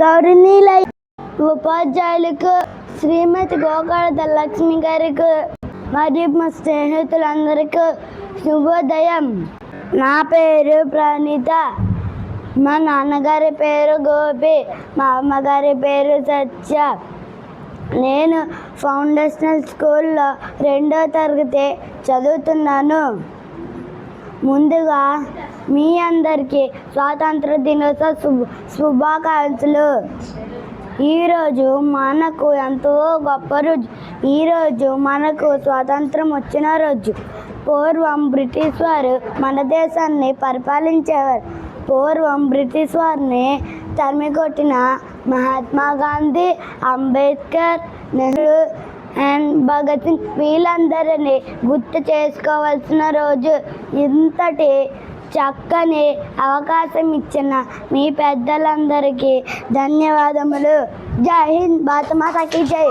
గౌరవనీయుల ఉపాధ్యాయులకు, శ్రీమతి గోకాడ ధనలక్ష్మి గారికి మరియు మా స్నేహితులందరికీ శుభోదయం. నా పేరు ప్రణీత. మా నాన్నగారి పేరు గోపి, మా అమ్మగారి పేరు సత్య. నేను ఫౌండేషనల్ స్కూల్లో 2వ తరగతి చదువుతున్నాను. ముందుగా మీ అందరికీ స్వాతంత్ర దినోత్సవ శుభాకాంక్షలు. ఈరోజు మనకు ఎంతో గొప్ప రోజు. ఈరోజు మనకు స్వాతంత్రం వచ్చిన రోజు. పూర్వం బ్రిటిష్ వారు మన దేశాన్ని పరిపాలించేవారు. పూర్వం బ్రిటిష్ వారిని తరిమికొట్టిన మహాత్మా గాంధీ, అంబేద్కర్, నెహ్రూ అండ్ భగత్ సింగ్ వీళ్ళందరినీ గుర్తు చేసుకోవాల్సిన రోజు. ఇంతటి చక్కని అవకాశం ఇచ్చిన మీ పెద్దలందరికీ ధన్యవాదములు. జై హింద్, భారత మాతాకి జై.